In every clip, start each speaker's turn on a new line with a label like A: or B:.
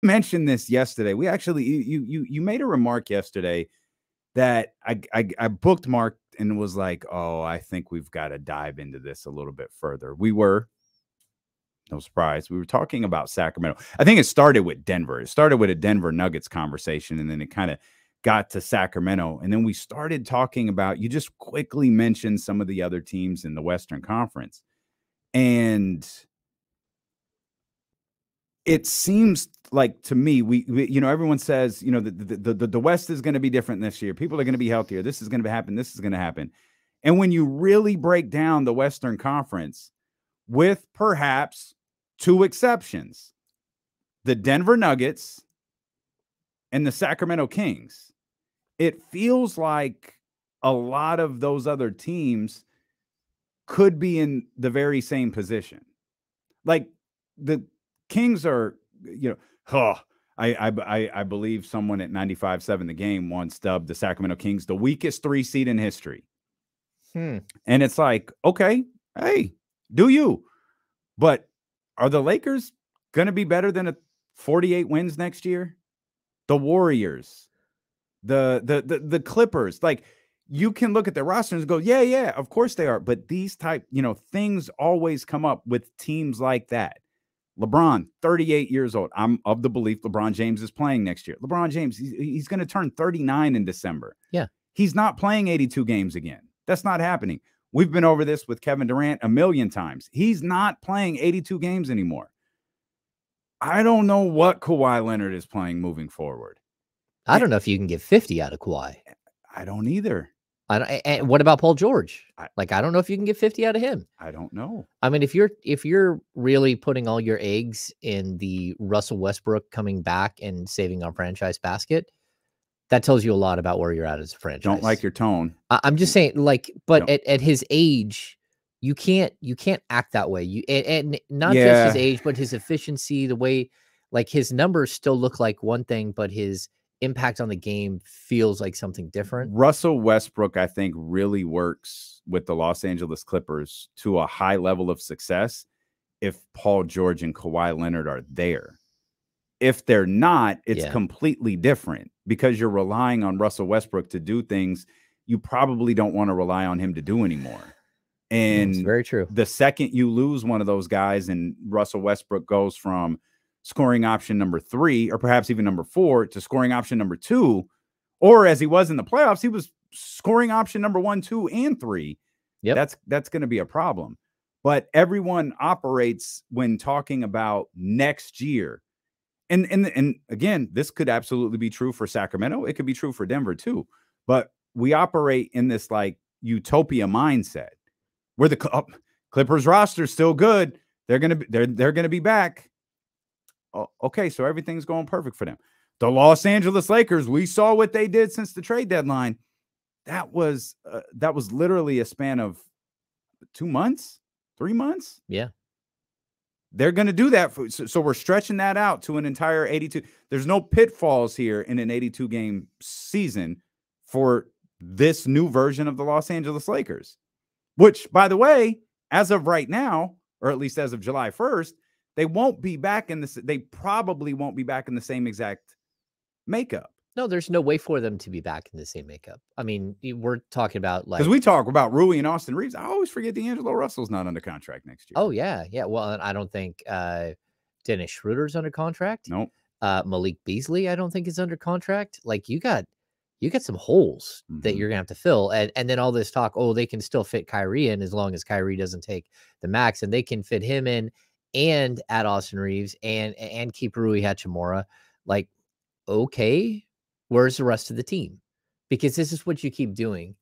A: mentioned this yesterday. We actually you made a remark yesterday that I bookmarked and was like, oh, I think we've got to dive into this a little bit further. No surprise, we were talking about Sacramento. I think it started with Denver. It started with a Denver Nuggets conversation, and then it kind of got to Sacramento. And then we started talking about, you just quickly mentioned some of the other teams in the Western Conference. And it seems like, to me, we everyone says, the West is going to be different this year. People are going to be healthier. This is going to happen. This is going to happen. And when you really break down the Western Conference, with perhaps two exceptions, the Denver Nuggets and the Sacramento Kings, it feels like a lot of those other teams could be in the very same position. Like the Kings are, I believe someone at 95.7 The Game once dubbed the Sacramento Kings the weakest 3 seed in history. And it's like, okay, hey, do you? But are the Lakers going to be better than 48 wins next year? The Warriors, the Clippers, like, you can look at their rosters and go, yeah, of course they are. But these type, things always come up with teams like that. LeBron, 38 years old. I'm of the belief LeBron James is playing next year. LeBron James, he's going to turn 39 in December.
B: Yeah.
A: He's not playing 82 games again. That's not happening. We've been over this with Kevin Durant a million times. He's not playing 82 games anymore. I don't know what Kawhi Leonard is playing moving forward.
B: I don't know if you can get 50 out of Kawhi.
A: I don't either.
B: And what about Paul George? I don't know if you can get 50 out of him.
A: I don't know.
B: I mean, if you're really putting all your eggs in the Russell Westbrook coming back and saving our franchise basket, that tells you a lot about where you're at as a franchise.
A: Don't like your tone.
B: I'm just saying, like, but at his age, you can't act that way. And not just his age, but his efficiency, the way, like, his numbers still look like one thing, but his impact on the game feels like something different.
A: Russell Westbrook, I think, really works with the Los Angeles Clippers to a high level of success if Paul George and Kawhi Leonard are there. If they're not, it's completely different, because you're relying on Russell Westbrook to do things you probably don't want to rely on him to do anymore. And
B: it's very true.
A: The second you lose one of those guys and Russell Westbrook goes from scoring option number 3, or perhaps even number 4, to scoring option number 2, or as he was in the playoffs, he was scoring option number 1, 2, and 3.
B: Yep.
A: That's going to be a problem. But everyone operates when talking about next year. And again, this could absolutely be true for Sacramento. It could be true for Denver too. But we operate in this like utopia mindset where the Clippers roster is still good. They're gonna be back. Oh, okay, so everything's going perfect for them. The Los Angeles Lakers, we saw what they did since the trade deadline. That was literally a span of 2 months, 3 months.
B: Yeah.
A: They're going to do that. So we're stretching that out to an entire 82. There's no pitfalls here in an 82-game season for this new version of the Los Angeles Lakers, which, by the way, as of right now, or at least as of July 1st, they won't be back in this. They probably won't be back in the same exact makeup.
B: No, there's no way for them to be back in the same makeup. I mean, we're talking about, like,
A: because we talk about Rui and Austin Reeves. I always forget D'Angelo Russell's not under contract next year.
B: Oh yeah. Well, I don't think Dennis Schroeder's under contract.
A: Nope.
B: Malik Beasley, I don't think, is under contract. Like, you got some holes that you're gonna have to fill, and then all this talk, they can still fit Kyrie in as long as Kyrie doesn't take the max, and they can fit him in and add Austin Reeves and keep Rui Hachimura. Like, okay, where's the rest of the team? Because this is what you keep doing.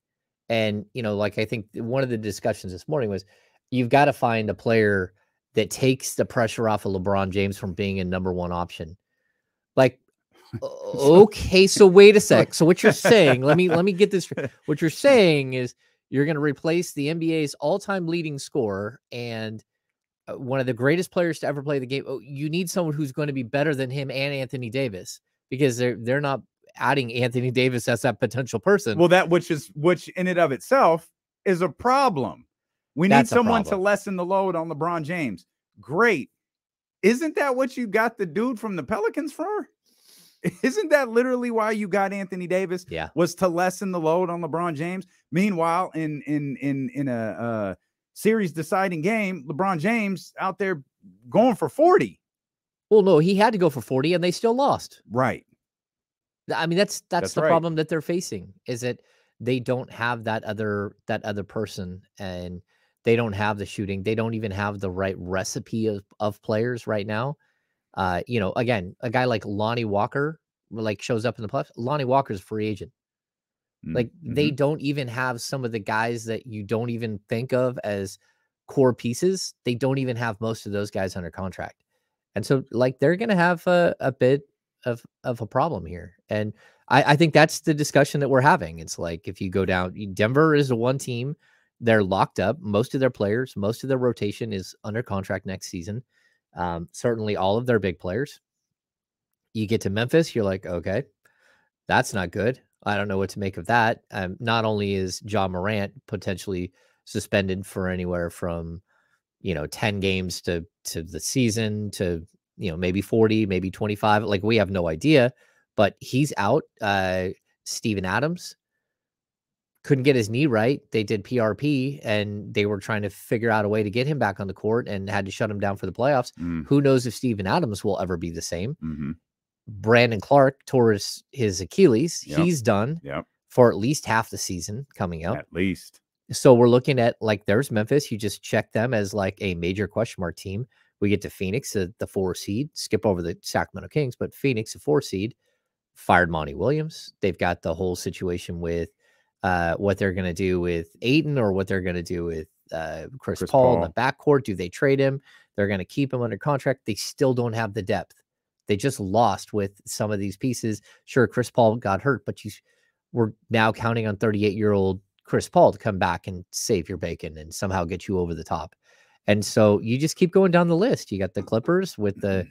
B: And, like, I think one of the discussions this morning was, you've got to find a player that takes the pressure off of LeBron James from being a number 1 option. Like, okay, so wait a sec. So what you're saying, let me get this. What you're saying is you're going to replace the NBA's all-time leading scorer and one of the greatest players to ever play the game. You need someone who's going to be better than him and Anthony Davis, because they're not adding Anthony Davis as that potential person.
A: Well, which in and of itself is a problem. We need someone to lessen the load on LeBron James. Great. Isn't that what you got the dude from the Pelicans for? Isn't that literally why you got Anthony Davis?
B: Yeah.
A: Was to lessen the load on LeBron James. Meanwhile, in a series deciding game, LeBron James out there going for 40.
B: Well, no, he had to go for 40 and they still lost.
A: Right.
B: I mean, that's the
A: right.
B: problem that they're facing, is that they don't have that other person, and they don't have the shooting. They don't even have the right recipe of players right now. You know, again, a guy like Lonnie Walker like shows up in the playoffs. Lonnie Walker's a free agent. Like they don't even have some of the guys that you don't even think of as core pieces. They don't even have most of those guys under contract. And so like they're going to have a bit of a problem here. And I think that's the discussion that we're having. It's like, if you go down, Denver is the one team, they're locked up. Most of their players, most of their rotation is under contract next season. Certainly all of their big players. You get to Memphis, you're like, okay, that's not good. I don't know what to make of that. Not only is Ja Morant potentially suspended for anywhere from, 10 games to the season to, maybe 40, maybe 25. Like, we have no idea, but he's out. Steven Adams couldn't get his knee right. They did PRP and they were trying to figure out a way to get him back on the court and had to shut him down for the playoffs. Who knows if Steven Adams will ever be the same. Brandon Clark tore his Achilles. He's done for at least half the season coming up.
A: At least.
B: So we're looking at, like, there's Memphis. You just check them as like a major question mark team. We get to Phoenix, the 4 seed, skip over the Sacramento Kings, but Phoenix, the 4 seed, fired Monty Williams. They've got the whole situation with what they're going to do with Aiden, or what they're going to do with Chris Paul in the backcourt. Do they trade him? They're going to keep him under contract. They still don't have the depth. They just lost with some of these pieces. Sure, Chris Paul got hurt, but we're now counting on 38-year-old Chris Paul to come back and save your bacon and somehow get you over the top. And so you just keep going down the list. You got the Clippers with the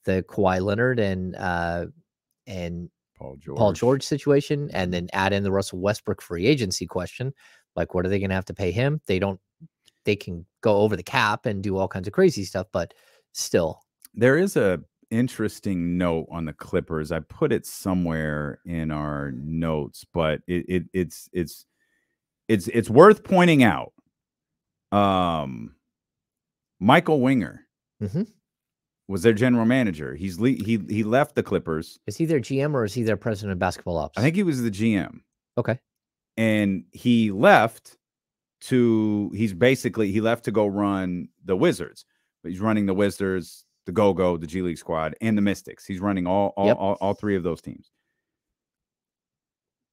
B: Kawhi Leonard and Paul George situation, and then add in the Russell Westbrook free agency question. Like, what are they going to have to pay him? They can go over the cap and do all kinds of crazy stuff, but still.
A: There is a interesting note on the Clippers. I put it somewhere in our notes, but it's worth pointing out. Michael Winger was their general manager. He left the Clippers.
B: Is he their GM or is he their president of basketball ops?
A: I think he was the GM.
B: Okay.
A: And he left to go run the Wizards. He's running the Wizards, the Go-Go, the G League squad, and the Mystics. He's running all 3 of those teams.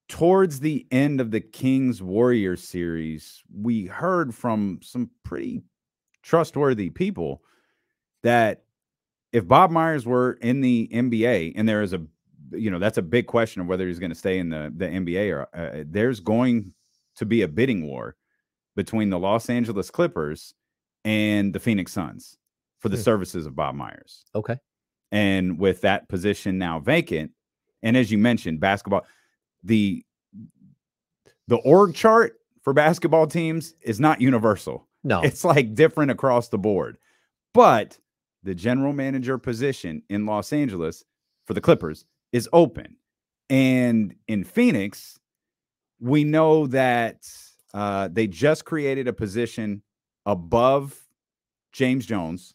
A: Towards the end of the Kings-Warriors series, we heard from some pretty trustworthy people that if Bob Myers were in the NBA, and there is that's a big question of whether he's going to stay in the NBA, or there's going to be a bidding war between the Los Angeles Clippers and the Phoenix Suns for the services of Bob Myers.
B: Okay.
A: And with that position now vacant, and as you mentioned, basketball, the org chart for basketball teams is not universal.
B: No.
A: It's like different across the board. But the general manager position in Los Angeles for the Clippers is open. And in Phoenix, we know that they just created a position above James Jones.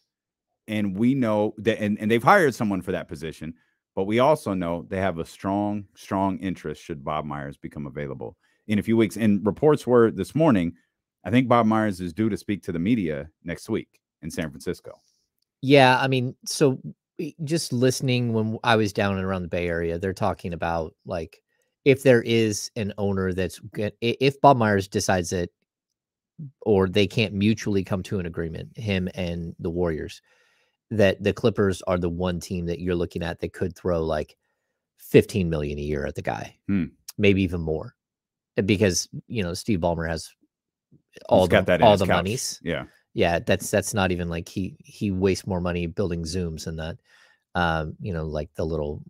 A: And we know that, and they've hired someone for that position, but we also know they have a strong, strong interest should Bob Myers become available in a few weeks. And reports were this morning, I think Bob Myers is due to speak to the media next week in San Francisco.
B: Yeah, I mean, so just listening when I was down and around the Bay Area, they're talking about, like, if there is an owner if Bob Myers decides that, or they can't mutually come to an agreement, him and the Warriors, that the Clippers are the one team that you're looking at that could throw like $15 million a year at the guy, maybe even more, because Steve Ballmer has all the monies. Yeah, that's not even like he wastes more money building Zooms than that. Like the little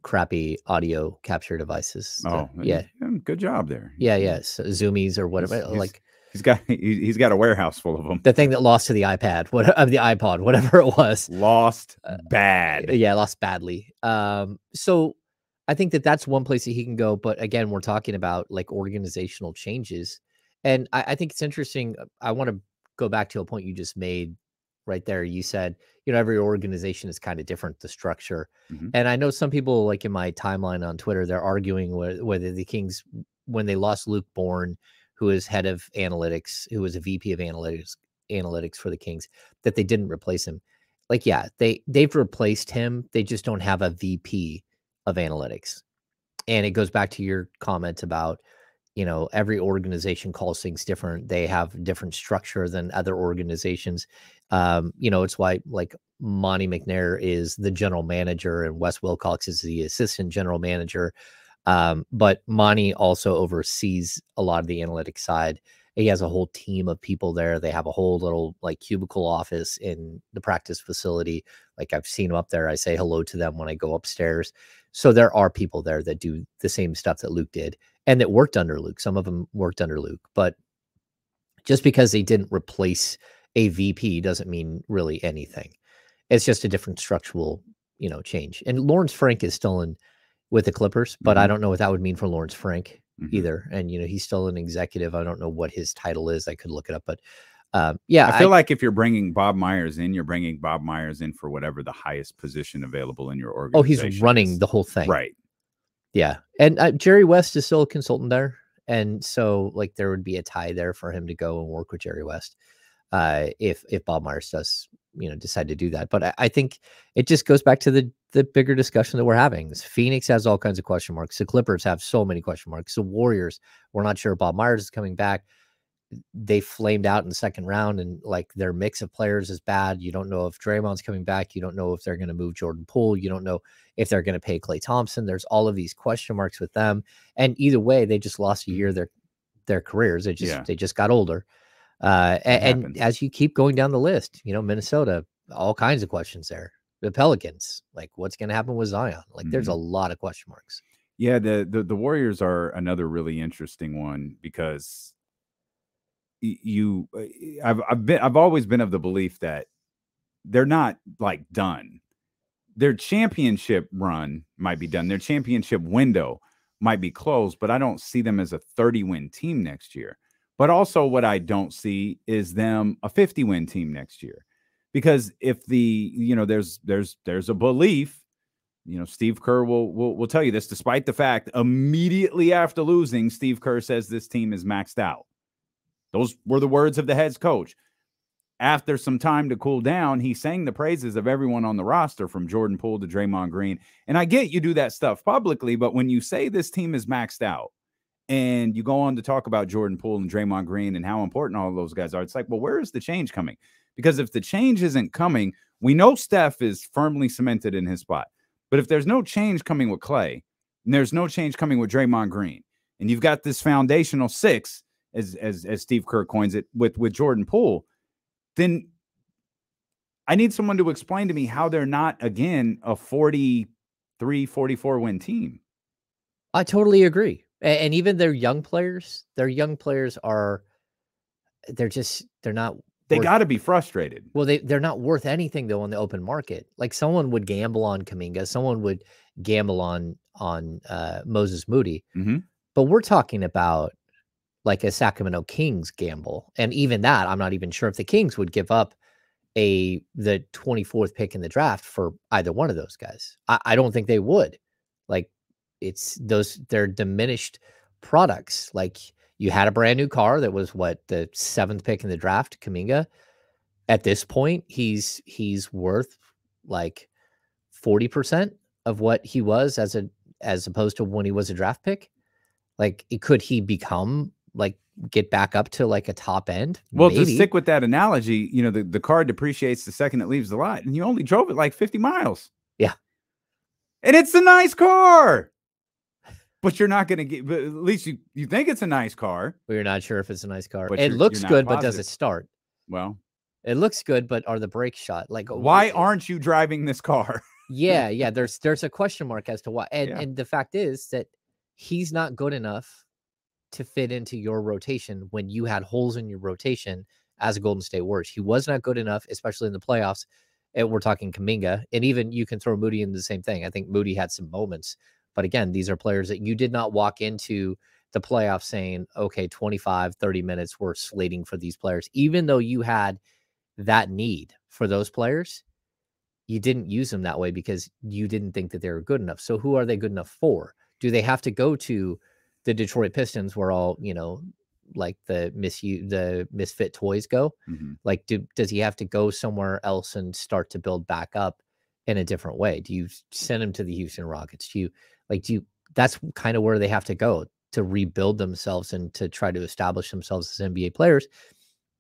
B: crappy audio capture devices.
A: Good job there.
B: Yeah. So Zoomies or whatever.
A: he's got a warehouse full of them.
B: The thing that lost to the iPad, the iPod, whatever it was,
A: lost bad.
B: Yeah, lost badly. So I think that's one place that he can go. But again, we're talking about like organizational changes, and I think it's interesting. I want to go back to a point you just made right there. You said, every organization is kind of different, the structure. And I know some people, like in my timeline on Twitter, they're arguing whether the Kings, when they lost Luke Bourne, who is head of analytics, who was a VP of analytics for the Kings, that they didn't replace him. Like, yeah, they've replaced him. They just don't have a VP of analytics. And it goes back to your comment about, every organization calls things different. They have different structure than other organizations. It's why like Monty McNair is the general manager and Wes Wilcox is the assistant general manager. But Monty also oversees a lot of the analytics side. He has a whole team of people there. They have a whole little like cubicle office in the practice facility. Like I've seen them up there. I say hello to them when I go upstairs. So there are people there that do the same stuff that Luke did and that worked under Luke. Some of them worked under Luke, but just because they didn't replace a VP doesn't mean really anything. It's just a different structural, change. And Lawrence Frank is still in with the Clippers, but I don't know what that would mean for Lawrence Frank either. And, he's still an executive. I don't know what his title is. I could look it up, but yeah.
A: I feel like if you're bringing Bob Myers in, you're bringing Bob Myers in for whatever the highest position available in your organization.
B: Oh, he's running the whole thing.
A: Right.
B: Yeah. And Jerry West is still a consultant there. And so like there would be a tie there for him to go and work with Jerry West if Bob Myers does, decide to do that. But I think it just goes back to the bigger discussion that we're having. Phoenix has all kinds of question marks. The Clippers have so many question marks. The Warriors, we're not sure if Bob Myers is coming back. They flamed out in the second round, and like their mix of players is bad. You don't know if Draymond's coming back. You don't know if they're going to move Jordan Poole. You don't know if they're going to pay Klay Thompson. There's all of these question marks with them. And either way, they just lost a year of their careers. They just got older. And as you keep going down the list, Minnesota, all kinds of questions there. The Pelicans, like what's going to happen with Zion? Like there's a lot of question marks.
A: Yeah, the Warriors are another really interesting one because I've always been of the belief that they're not like done. Their championship run might be done. Their championship window might be closed, but I don't see them as a 30-win team next year. But also what I don't see is them a 50-win team next year. Because if there's a belief, Steve Kerr will tell you this, despite the fact immediately after losing, Steve Kerr says this team is maxed out. Those were the words of the head coach. After some time to cool down, he sang the praises of everyone on the roster from Jordan Poole to Draymond Green. And I get you do that stuff publicly, but when you say this team is maxed out and you go on to talk about Jordan Poole and Draymond Green and how important all of those guys are, it's like, well, where is the change coming? Because if the change isn't coming, we know Steph is firmly cemented in his spot. But if there's no change coming with Klay and there's no change coming with Draymond Green, and you've got this foundational six, as Steve Kerr coins it, with Jordan Poole, then I need someone to explain to me how they're not, again, a 43, 44-win team.
B: I totally agree. And even their young players are, they're not.
A: They got to be frustrated.
B: Well, they're not worth anything, though, on the open market. Like someone would gamble on Kuminga. Someone would gamble on Moses Moody. But we're talking about like a Sacramento Kings gamble. And even that, I'm not even sure if the Kings would give up the 24th pick in the draft for either one of those guys. I don't think they would. Like they're diminished products. Like you had a brand new car that was the 7th pick in the draft, Kuminga. At this point, he's worth like 40% of what he was as opposed to when he was a draft pick. Like could he become like get back up to like a top end?
A: Well,
B: Maybe.
A: To stick with that analogy, the car depreciates the second it leaves the lot, and you only drove it like 50 miles.
B: Yeah.
A: And it's a nice car. But you're not going to get, but at least you think it's a nice car.
B: Well, you're not sure if it's a nice car. It looks good, but does it start?
A: Well,
B: it looks good, but are the brakes shot? Like,
A: why aren't you driving this car?
B: Yeah. There's a question mark as to why. And the fact is that he's not good enough to fit into your rotation when you had holes in your rotation as a Golden State Warriors. He was not good enough, especially in the playoffs. And we're talking Kuminga, and even you can throw Moody in the same thing. I think Moody had some moments, but again, these are players that you did not walk into the playoffs saying, okay, 25, 30 minutes, we're slating for these players. Even though you had that need for those players, you didn't use them that way because you didn't think that they were good enough. So who are they good enough for? Do they have to go to the Detroit Pistons where all, like the misfit toys go?
A: Mm-hmm.
B: Like, does he have to go somewhere else and start to build back up in a different way? Do you send him to the Houston Rockets? That's kind of where they have to go to rebuild themselves and to try to establish themselves as NBA players.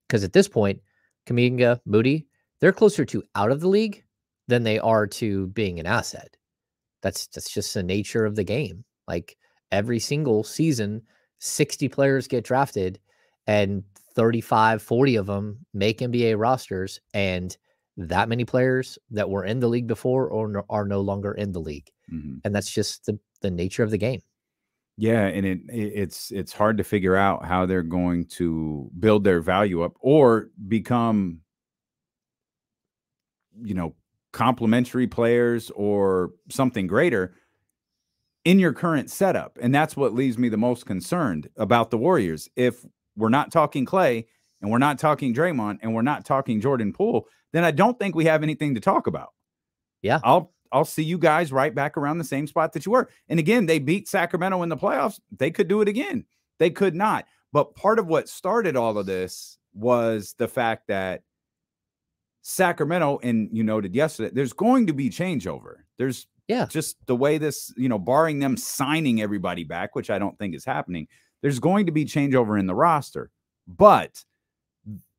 B: Because at this point, Kuminga, Moody, they're closer to out of the league than they are to being an asset. That's just the nature of the game. Like every single season, 60 players get drafted and 35, 40 of them make NBA rosters. And that many players that were in the league before or are no longer in the league.
A: Mm-hmm.
B: And that's just the nature of the game.
A: Yeah, and it's hard to figure out how they're going to build their value up or become, complementary players or something greater in your current setup. And that's what leaves me the most concerned about the Warriors. If we're not talking Klay and we're not talking Draymond and we're not talking Jordan Poole, then I don't think we have anything to talk about.
B: Yeah.
A: I'll see you guys right back around the same spot that you were. And again, they beat Sacramento in the playoffs. They could do it again. They could not. But part of what started all of this was the fact that Sacramento, and you noted yesterday, there's going to be changeover. There's just the way this, barring them signing everybody back, which I don't think is happening, there's going to be changeover in the roster. But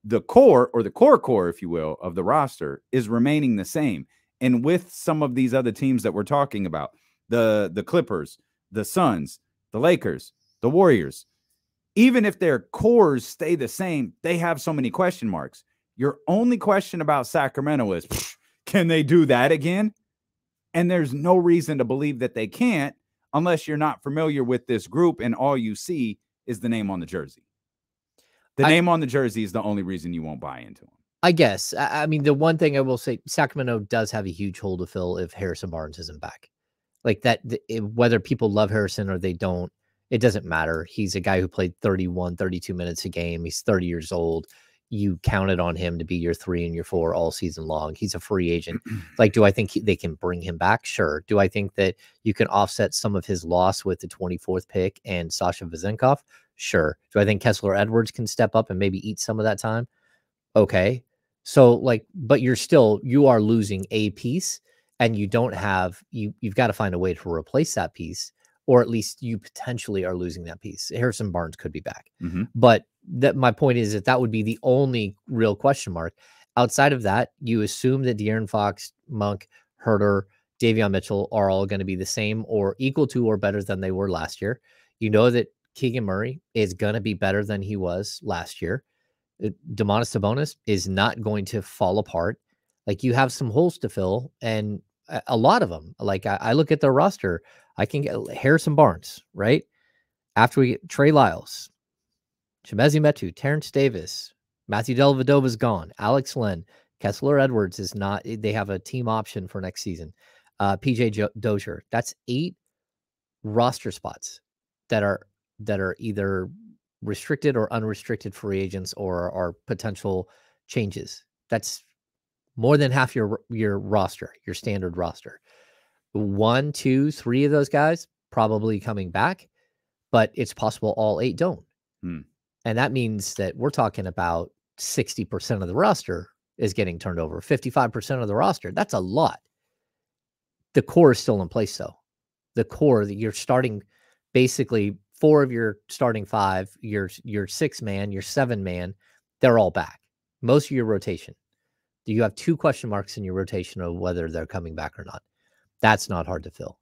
A: the core, or the core, if you will, of the roster is remaining the same. And with some of these other teams that we're talking about, the Clippers, the Suns, the Lakers, the Warriors, even if their cores stay the same, they have so many question marks. Your only question about Sacramento is, can they do that again? And there's no reason to believe that they can't unless you're not familiar with this group and all you see is the name on the jersey. The name on the jersey is the only reason you won't buy into them.
B: I guess. I mean, the one thing I will say, Sacramento does have a huge hole to fill if Harrison Barnes isn't back. Like that, whether people love Harrison or they don't, it doesn't matter. He's a guy who played 31, 32 minutes a game. He's 30 years old. You counted on him to be your 3 and your 4 all season long. He's a free agent. Like, do I think they can bring him back? Sure. Do I think that you can offset some of his loss with the 24th pick and Sasha Vezenkov? Sure. Do I think Kessler Edwards can step up and maybe eat some of that time? Okay. So but you are losing a piece and you don't have, you've got to find a way to replace that piece, or at least you potentially are losing that piece. Harrison Barnes could be back.
A: Mm-hmm.
B: But my point is that would be the only real question mark. Outside of that, you assume that De'Aaron Fox, Monk, Herter, Davion Mitchell are all going to be the same or equal to or better than they were last year. You know that Keegan Murray is going to be better than he was last year. Domantas Sabonis is not going to fall apart. Like, you have some holes to fill, and a lot of them. Like, I look at their roster, I can get Harrison Barnes, right? After we get Trey Lyles, Chimezie Metu, Terrence Davis, Matthew Dellavedova is gone, Alex Len, Kessler Edwards is not. They have a team option for next season. PJ Dozier. That's 8 roster spots that are either restricted or unrestricted free agents or are potential changes. That's more than half your roster, your standard roster. 1, 2, 3 of those guys probably coming back, but it's possible all 8 don't. And that means that we're talking about 60% of the roster is getting turned over, 55% of the roster. That's a lot. The core is still in place, though. The core that you're starting, basically 4 of your starting 5, your 6-man, your 7-man, they're all back. Most of your rotation. Do you have 2 question marks in your rotation of whether they're coming back or not? That's not hard to fill.